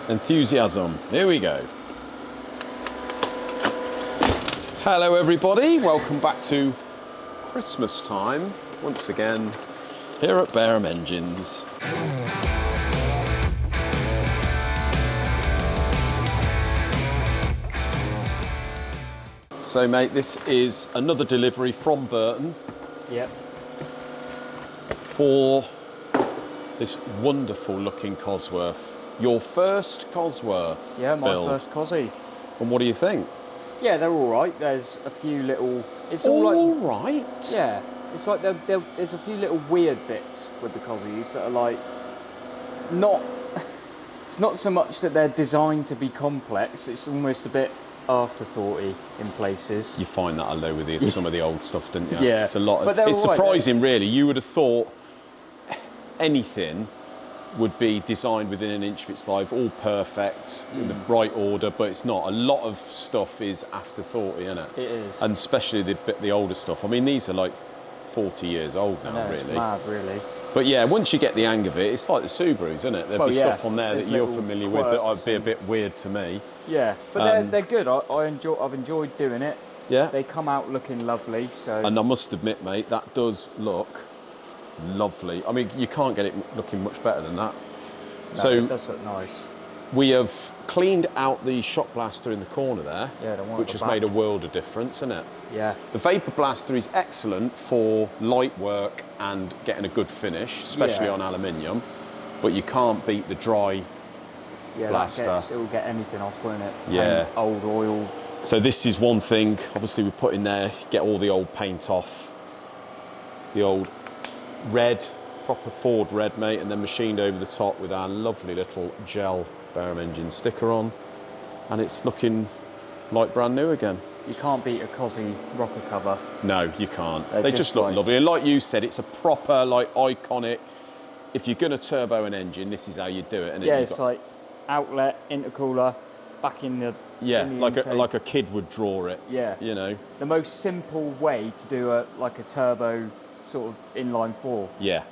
Enthusiasm. Here we go. Hello everybody, welcome back to Christmas time once again here at Barum Engines. So mate, this is another delivery from Burton. Yep. For this wonderful looking Cosworth. Your first Cosworth Yeah, my build. first Cosy. And what do you think? Yeah, they're all right. There's a few little... It's all like, right? Yeah. It's like there's a few little weird bits with the Cosies that are like... Not... It's not so much that they're designed to be complex. It's almost a bit afterthoughty in places. You find that a lot with some of the old stuff, don't you? Yeah. It's a lot of... But It's surprising, really. You would have thought anything would be designed within an inch of its life, all perfect, in the right order, but it's not. A lot of stuff is afterthoughty, isn't it? It is. And especially the older stuff. I mean, these are like 40 years old now, really. It's mad, really. But yeah, once you get the hang of it, it's like the Subarus, isn't it? There'll be stuff on there that you're familiar with that would be a bit weird to me. Yeah, but they're good. I've enjoyed doing it. Yeah. They come out looking lovely, so... And I must admit, mate, that does look lovely. I mean, you can't get it looking much better than that. No, So it does look nice. We have cleaned out the shock blaster in the corner there, Yeah, the one which at has the back. made a world of difference, isn't it? Yeah. The vapor blaster is excellent for light work and getting a good finish, especially on aluminium, but you can't beat the dry blaster. It will get anything off, won't it? Yeah. And old oil. So this is one thing, obviously we put in there, get all the old paint off, the old red, proper Ford red, mate, and then machined over the top with our lovely little gel Barum engine sticker on, and it's looking like brand new again. You can't beat a Cosy rocker cover. No, you can't. They're They just look like... lovely, and like you said, it's a proper, like, iconic. If you're going to turbo an engine, this is how you do it, isn't it? Yeah, it's like outlet, intercooler, back in the... Yeah, in the like intake. a kid would draw it. Yeah. You know? The most simple way to do a turbo sort of inline four. Yeah.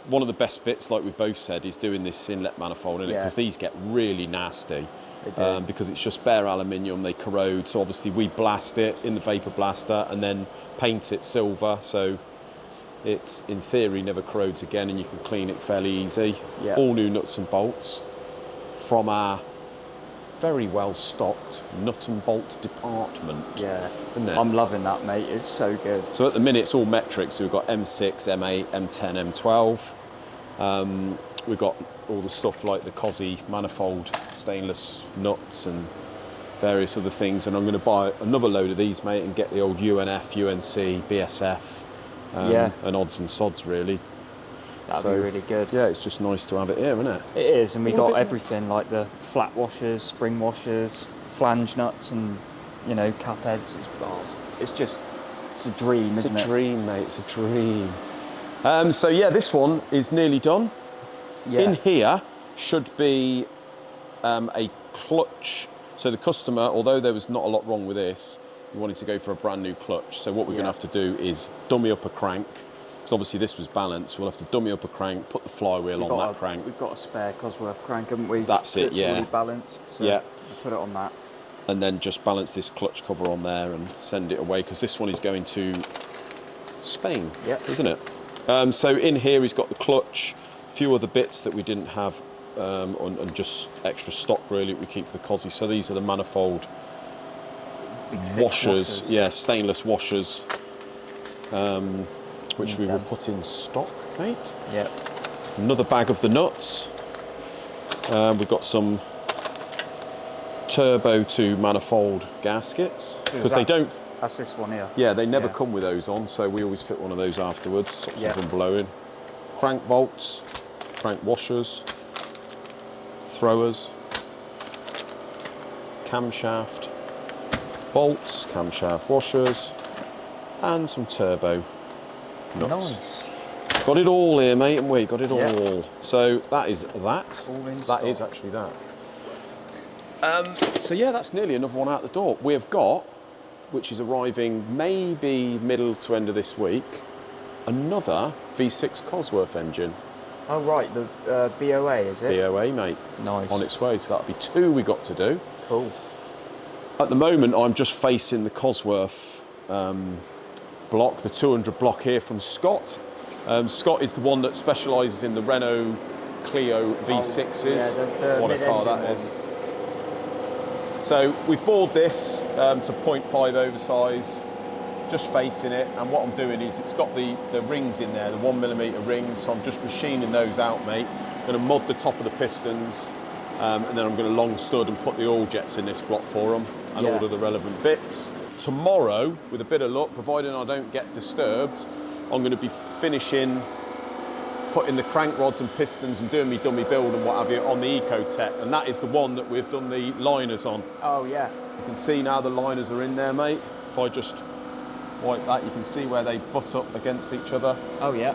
One of the best bits, like we've both said, is doing this inlet manifold, isn't it? Because these get really nasty. They do. Because it's just bare aluminium, they corrode. So obviously we blast it in the vapor blaster and then paint it silver, so it, in theory, never corrodes again, and you can clean it fairly easy. Yeah. All new nuts and bolts from our very well stocked nut and bolt department. Yeah, isn't it? I'm loving that, mate. It's so good. So at the minute it's all metric. So we've got M6, M8, M10, M12. We've got all the stuff like the Cosy manifold stainless nuts and various other things. And I'm going to buy another load of these, mate, and get the old UNF, UNC, BSF, and odds and sods, really. That'd be really good. Yeah, it's just nice to have it here, isn't it? It is, and we got everything like the flat washers, spring washers, flange nuts, and cap heads. It's a dream, isn't it? It's a dream, mate. It's a dream. So yeah, this one is nearly done. Yeah. In here should be a clutch. So the customer, although there was not a lot wrong with this, he wanted to go for a brand new clutch. So what we're going to have to do is dummy up a crank. Because obviously this was balanced, we'll have to dummy up a crank, put the flywheel on that crank. We've got a spare Cosworth crank, haven't we? That's it, yeah. It's already balanced, so yeah. we'll put it on that. And then just balance this clutch cover on there and send it away, because this one is going to Spain, isn't it? So in here he's got the clutch, a few other bits that we didn't have, and just extra stock really that we keep for the Cosy. So these are the manifold washers, yeah, stainless washers. Which we will put in stock, mate. Yeah. Another bag of the nuts. We've got some turbo to manifold gaskets, because they don't... That's this one here. Yeah, they never come with those on, so we always fit one of those afterwards, stops them from blowing. Crank bolts, crank washers, throwers, camshaft bolts, camshaft washers, and some turbo nuts. Nice. Got it all here, mate, and we got it all. So that is that. All in that stock. is actually that. So yeah, that's nearly another one out the door. We have got, which is arriving maybe middle to end of this week, another V6 Cosworth engine. Oh right, the BOA is it? BOA, mate. Nice. On its way, so that'll be 2 we got to do. Cool. At the moment, I'm just facing the Cosworth block, the 200 block here from Scott. Scott is the one that specialises in the Renault Clio V6s. The what a car that mid-engine is. So we've bored this to 0.5 oversize, just facing it, and what I'm doing is it's got the rings in there, the 1mm rings, so I'm just machining those out, mate. I'm going to mod the top of the pistons, and then I'm going to long stud and put the oil jets in this block for them, and order the relevant bits. Tomorrow, with a bit of luck, providing I don't get disturbed, I'm going to be finishing putting the crank rods and pistons and doing me dummy build and what have you on the Ecotech, and that is the one that we've done the liners on. Oh yeah. You can see now the liners are in there, mate. If I just wipe that, you can see where they butt up against each other. Oh yeah.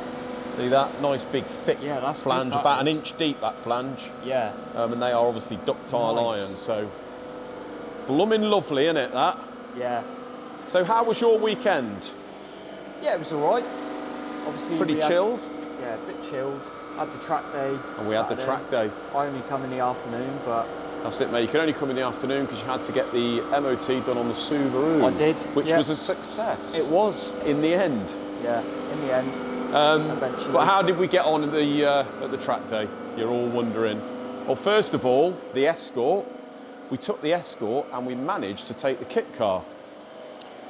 See that? Nice big thick flange, about an inch deep that flange. Yeah. And they are obviously ductile iron, so blooming lovely, isn't it, that? Yeah. So how was your weekend? Yeah, it was alright. Obviously pretty chilled? Yeah, a bit chilled. Had the track day. And we had the track day. I only come in the afternoon, but... That's it, mate. You can only come in the afternoon because you had to get the MOT done on the Subaru. I did. Which was a success. It was. In the end. Yeah, in the end. Eventually. But how did we get on at the track day? You're all wondering. Well, first of all, the Escort. We took the Escort and we managed to take the kit car.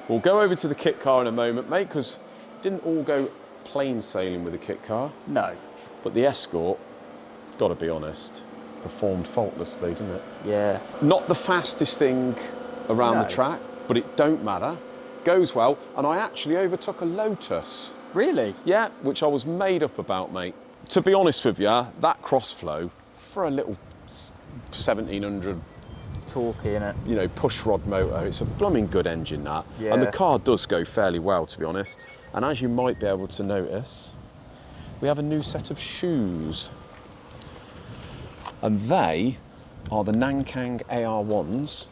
We'll go over to the kit car in a moment, mate, because it didn't all go plain sailing with the kit car. No. But the Escort, got to be honest, performed faultlessly, didn't it? Yeah. Not the fastest thing around the track, but it don't matter. Goes well, and I actually overtook a Lotus. Really? Yeah, which I was made up about, mate. To be honest with you, that crossflow, for a little 1700 torquey, innit? You know, push rod motor, it's a blooming good engine, that. Yeah. And the car does go fairly well, to be honest. And as you might be able to notice, we have a new set of shoes. And they are the Nankang AR1s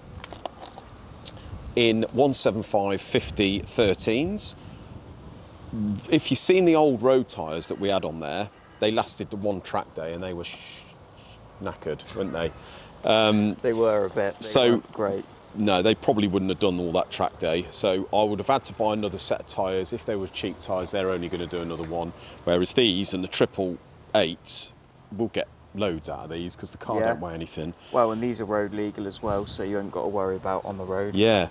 in 175/50 13s. If you've seen the old road tyres that we had on there, they lasted the one track day and they were knackered, weren't they? They were a bit. They weren't great. No, they probably wouldn't have done all that track day. So I would have had to buy another set of tyres. If they were cheap tyres, they're only going to do another one. Whereas these and the 888s, we'll get loads out of these because the car don't weigh anything. Well, and these are road legal as well, so you haven't got to worry about on the road. Yeah.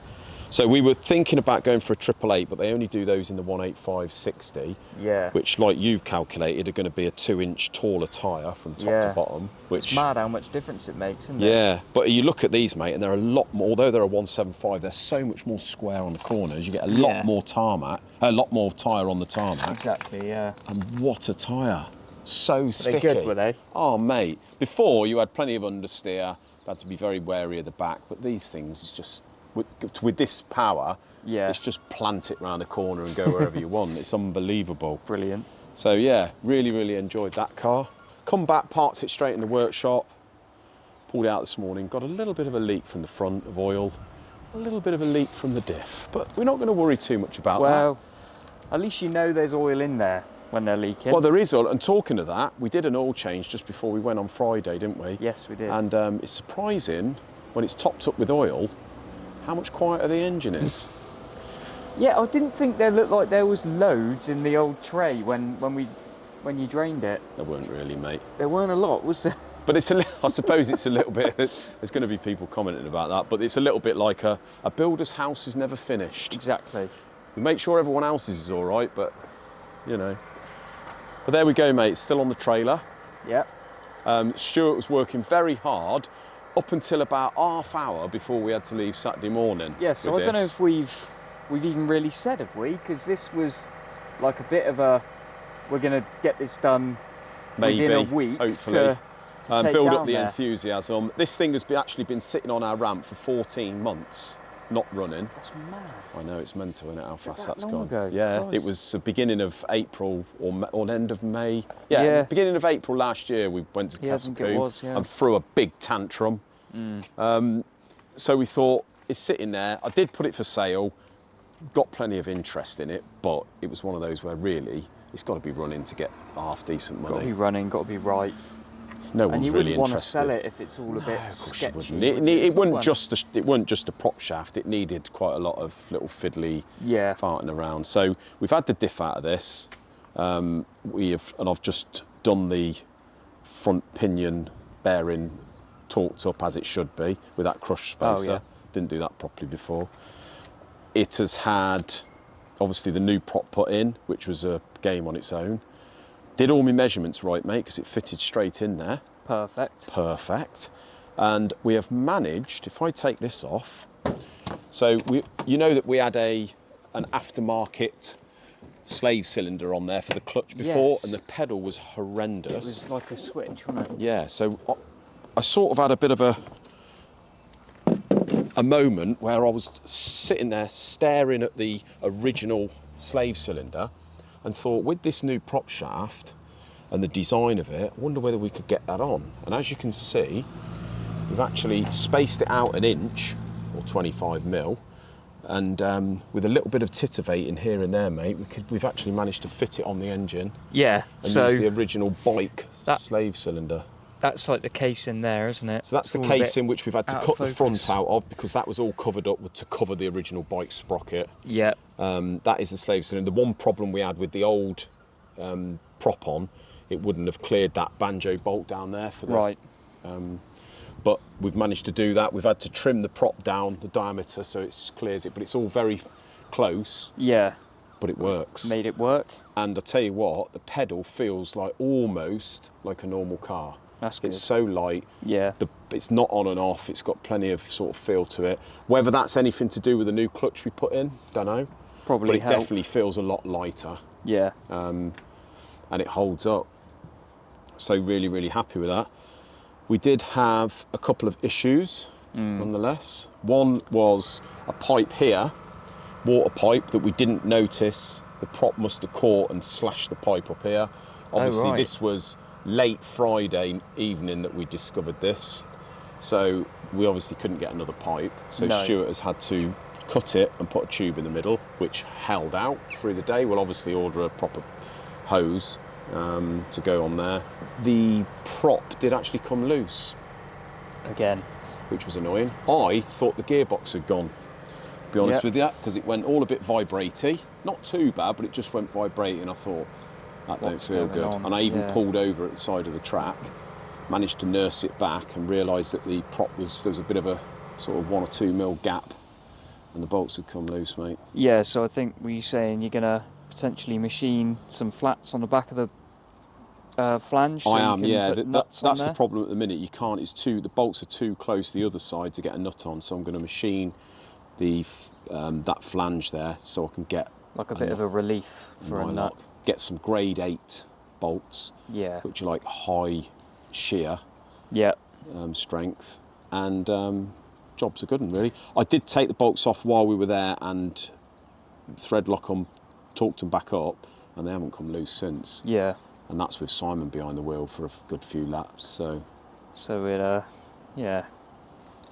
So we were thinking about going for a 888, but they only do those in the 185/60. Yeah. Which, like you've calculated, are going to be a 2-inch taller tyre from top to bottom. Which, it's mad how much difference it makes, isn't it? Yeah, but you look at these, mate, and they're a lot more, although they're a 175, they're so much more square on the corners. You get a lot more tarmac, a lot more tyre on the tarmac. Exactly, yeah. And what a tyre. So sticky. They're good, were they? Oh, mate. Before, you had plenty of understeer, had to be very wary of the back, but these things is just, with this power, it's just plant it round the corner and go wherever you want. It's unbelievable. Brilliant. So yeah, really, really enjoyed that car. Come back, parked it straight in the workshop, pulled it out this morning, got a little bit of a leak from the front of oil, a little bit of a leak from the diff, but we're not going to worry too much about that. Well, at least you know there's oil in there when they're leaking. Well, there is oil, and talking of that, we did an oil change just before we went on Friday, didn't we? Yes, we did. And it's surprising, when it's topped up with oil, how much quieter the engine is. Yeah, I didn't think there looked like there was loads in the old tray when you drained it. There weren't really, mate. There weren't a lot, was there? But it's I suppose it's a little bit, there's going to be people commenting about that, but it's a little bit like a builder's house is never finished. Exactly. We make sure everyone else's is all right, but, you know. But there we go, mate, it's still on the trailer. Yeah. Stuart was working very hard up until about half hour before we had to leave Saturday morning. Yeah, so I don't know if we've even really said, have we? Because this was like a bit of a, we're going to get this done within a week. Hopefully. To build up the enthusiasm. This thing has actually been sitting on our ramp for 14 months, not running. That's mad. I know, it's mental, isn't it, how fast that's long gone. ago? Yeah, Christ. It was the beginning of April or end of May. Yeah, beginning of April last year we went to Castle Coombe and threw a big tantrum. So we thought, it's sitting there. I did put it for sale, got plenty of interest in it, but it was one of those where really, it's got to be running to get half decent money. Got to be running, got to be right. No And one's you really wouldn't want to interested. sell it if it's all a bit Of course you sketchy. wouldn't. would you? It It's not wasn't one- just it wasn't just a prop shaft. It needed quite a lot of little fiddly Yeah. farting around. So we've had the diff out of this. And I've just done the front pinion bearing torqued up as it should be with that crush spacer. Oh, yeah. Didn't do that properly before. It has had obviously the new prop put in, which was a game on its own. Did all my measurements right, mate, because it fitted straight in there. Perfect. Perfect. And we have managed, if I take this off, so you know that we had an aftermarket slave cylinder on there for the clutch before, Yes. and the pedal was horrendous. It was like a switch, wasn't it? Yeah, so I sort of had a bit of a moment where I was sitting there staring at the original slave cylinder and thought, with this new prop shaft and the design of it, I wonder whether we could get that on. And as you can see, we've actually spaced it out an inch or 25 mil, and with a little bit of titivating here and there, mate, we've actually managed to fit it on the engine Yeah. and So use the original bike that- slave cylinder. that's like the case in there, isn't it? So that's It's the all a bit casing which we've had to out of cut the focus. front out of, because that was all covered up to cover the original bike sprocket. Yeah. That is the slave cylinder. The one problem we had with the old prop on, it wouldn't have cleared that banjo bolt down there for the. Right. But we've managed to do that. We've had to trim the prop down, the diameter, so it clears it. But it's all very close, Yeah. but it works. Made it work. And I tell you what, the pedal feels like almost like a normal car. That's good. It's so light. Yeah. It's not on and off. It's got plenty of sort of feel to it. Whether that's anything to do with the new clutch we put in, don't know. Probably But it helped. definitely feels a lot lighter, Yeah. and it holds up. So really, really happy with that. We did have a couple of issues, nonetheless. One was a pipe here, water pipe, that we didn't notice. The prop must have caught and slashed the pipe up here. Obviously, right. this was late Friday evening that we discovered this. So we obviously couldn't get another pipe. So No. Stuart has had to cut it and put a tube in the middle, which held out through the day. We'll obviously order a proper hose to go on there. The prop did actually come loose, Again. which was annoying. I thought the gearbox had gone, to be honest Yep. with you, because it went all a bit vibraty. Not too bad, but it just went vibrating. I thought, that don't What's feel going good. on? And I even Yeah. pulled over at the side of the track, managed to nurse it back and realised that the prop there was a bit of a sort of 1 or 2 mil gap, and the bolts had come loose, mate. Yeah, so I think were you saying you're gonna potentially machine some flats on the back of the flange? So I you am, can yeah. put nuts on That's the there? problem at the minute. You can't. The bolts are too close to the other side to get a nut on. So I'm going to machine that flange there, so I can get Like a bit of a relief for a nut. nylock. Get some grade 8 bolts, Yeah. which are like high shear Yeah. strength, and jobs are good. And really, I did take the bolts off while we were there and thread lock them, torqued them back up, and they haven't come loose since. Yeah. And that's with Simon behind the wheel for a good few laps. So So it yeah.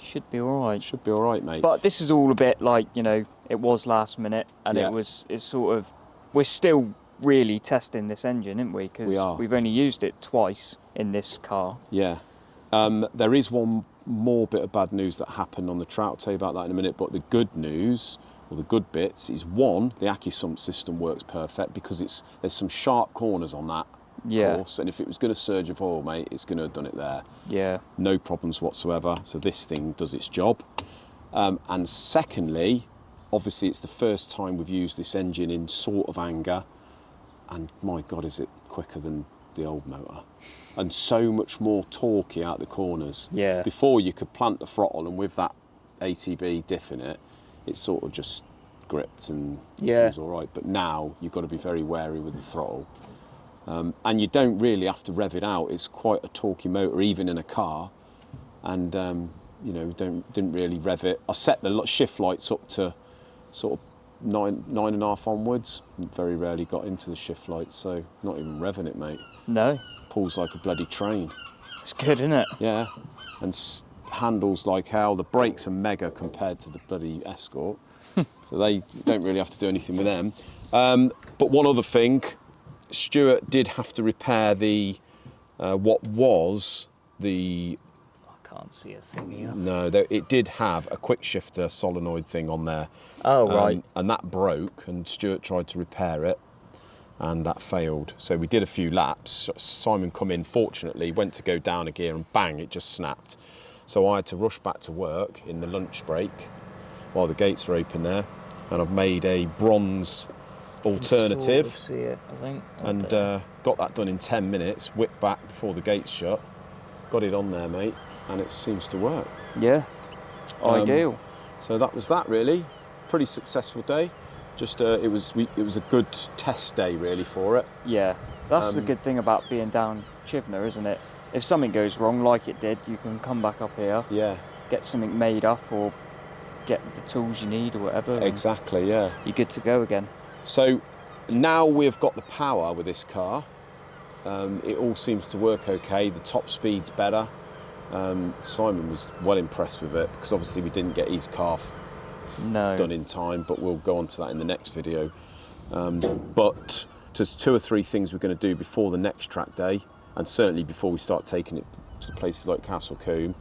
Should be alright. should be all right, mate. But this is all a bit like, it was last minute and Yeah. it's sort of, we're still really testing this engine, aren't we? We Because are. we've only used it twice in this car. Yeah. There is one more bit of bad news that happened on the track. I'll tell you about that in a minute. But the good news, or the good bits, is one, the AccuSump system works perfect because there's some sharp corners on that Yeah. course. And if it was going to surge of oil, mate, it's going to have done it there. Yeah. No problems whatsoever. So this thing does its job. And secondly, obviously it's the first time we've used this engine in sort of anger. And my God, is it quicker than the old motor? And so much more torquey out the corners. Yeah. Before you could plant the throttle, and with that ATB diff in it, it sort of just gripped and Yeah. it was all right. But now you've got to be very wary with the throttle. And you don't really have to rev it out. It's quite a torquey motor, even in a car. And didn't really rev it. I set the shift lights up to sort of 9.5 onwards. Very rarely got into the shift lights, so not even revving it, mate. No. Pulls like a bloody train. It's good, isn't it? Yeah, and handles like hell. The brakes are mega compared to the bloody Escort, so they don't really have to do anything with them. But one other thing, Stuart did have to repair the what was the. I can't see a thing here. No, it did have a quick shifter solenoid thing on there. Oh, right. And that broke, and Stuart tried to repair it, and that failed. So we did a few laps. Simon come in, fortunately, went to go down a gear, and bang, it just snapped. So I had to rush back to work in the lunch break while the gates were open there, and I've made a bronze alternative. You can sort of see it, I think. And got that done in 10 minutes, whipped back before the gates shut, got it on there, mate, and it seems to work. Yeah, ideal. So that was that, really. Pretty successful day. Just it was a good test day, really, for it. Yeah, that's the good thing about being down Chivner, isn't it? If something goes wrong, like it did, you can come back up here, Yeah, get something made up, or get the tools you need, or whatever. exactly, yeah. You're good to go again. So now we've got the power with this car. It all seems to work okay. The top speed's better. Simon was well impressed with it, because obviously we didn't get his car done in time, but we'll go on to that in the next video. But there's 2 or 3 things we're going to do before the next track day, and certainly before we start taking it to places like Castle Combe.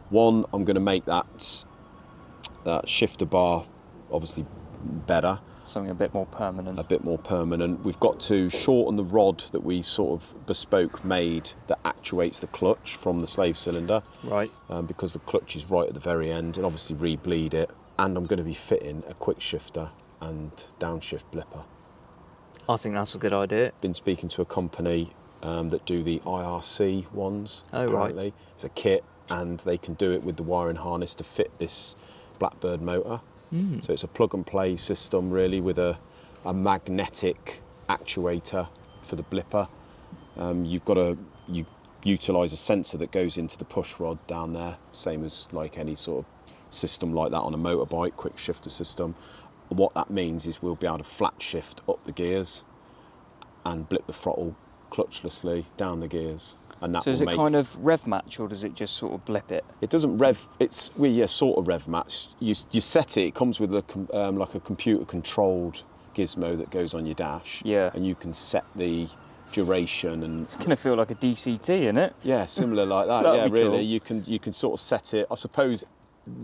One, I'm going to make that shifter bar obviously better. Something a bit more permanent. A bit more permanent. We've got to shorten the rod that we sort of bespoke made that actuates the clutch from the slave cylinder. Right. Because the clutch is right at the very end, and obviously re-bleed it. And I'm going to be fitting a quick shifter and downshift blipper. I think that's a good idea. Been speaking to a company that do the IRC ones. Oh, apparently. right. It's a kit, and they can do it with the wiring harness to fit this Blackbird motor. So it's a plug and play system, really, with a magnetic actuator for the blipper. You've got to utilise a sensor that goes into the push rod down there, same as like any sort of system like that on a motorbike, quick shifter system. What that means is we'll be able to flat shift up the gears and blip the throttle clutchlessly down the gears. And that So is it kind of rev match, or does it just sort of blip it? It doesn't rev. It's sort of rev match. You set it. It comes with like a computer controlled gizmo that goes on your dash. Yeah. And you can set the duration and. It's going to feel like a DCT, isn't it? Yeah, similar like that. That'd Yeah, be really. cool. You can sort of set it. I suppose,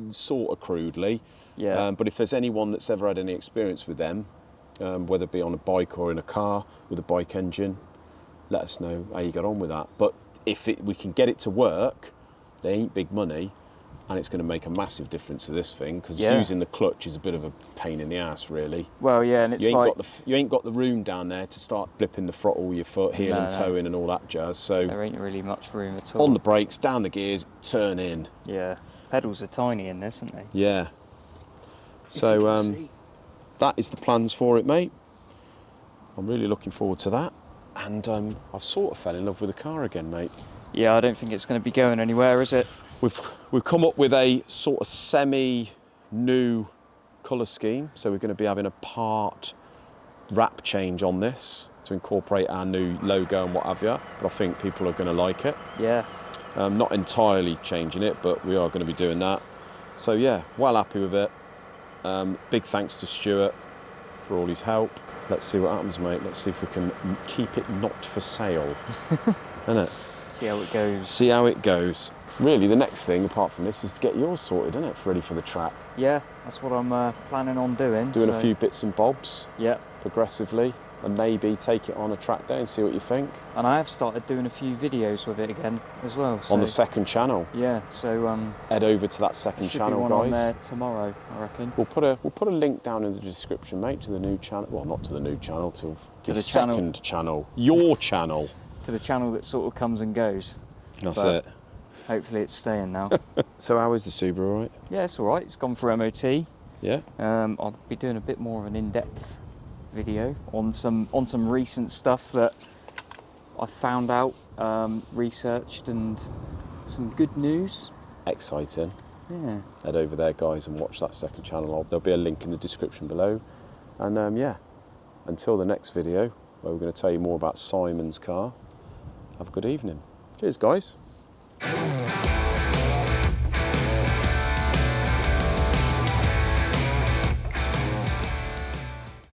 sort of crudely. Yeah. But if there's anyone that's ever had any experience with them, whether it be on a bike or in a car with a bike engine, let us know how you get on with that. But if we can get it to work, they ain't big money, and it's going to make a massive difference to this thing, because using the clutch is a bit of a pain in the ass, really. Well, yeah, and it's you ain't got the room down there to start blipping the throttle, your foot, heel and toe in and all that jazz. So there ain't really much room at all. On the brakes, down the gears, turn in. Yeah, pedals are tiny in this, aren't they? Yeah. So that is the plans for it, mate. I'm really looking forward to that. And I've sort of fell in love with the car again, mate. Yeah, I don't think it's going to be going anywhere, is it? We've come up with a sort of semi-new colour scheme, so we're going to be having a part wrap change on this to incorporate our new logo and what have you. But I think people are going to like it. Yeah. Not entirely changing it, but we are going to be doing that. So yeah, well happy with it. Big thanks to Stuart for all his help. Let's see what happens, mate. Let's see if we can keep it not for sale. Innit? See how it goes. See how it goes. Really, the next thing, apart from this, is to get yours sorted, isn't it? Ready for the track. Yeah, that's what I'm planning on doing. Doing a few bits and bobs. Yeah. Progressively, and maybe take it on a track day and see what you think. And I have started doing a few videos with it again as well. So, on the second channel. Yeah, so head over to that second channel, be one guys. on there tomorrow, I reckon. We'll put a link down in the description, mate, to the new channel. Well, not to the new channel, to the second channel. Your channel. To the channel that sort of comes and goes. That's it. Hopefully it's staying now. So how is the Subaru, all right? Yeah, it's all right. It's gone for MOT. Yeah. I'll be doing a bit more of an in-depth video on some recent stuff that I found out, researched, and some good news. Exciting. Yeah. Head over there, guys, and watch that second channel. There'll be a link in the description below. And yeah, until the next video, where we're going to tell you more about Simon's car, have a good evening. Cheers, guys.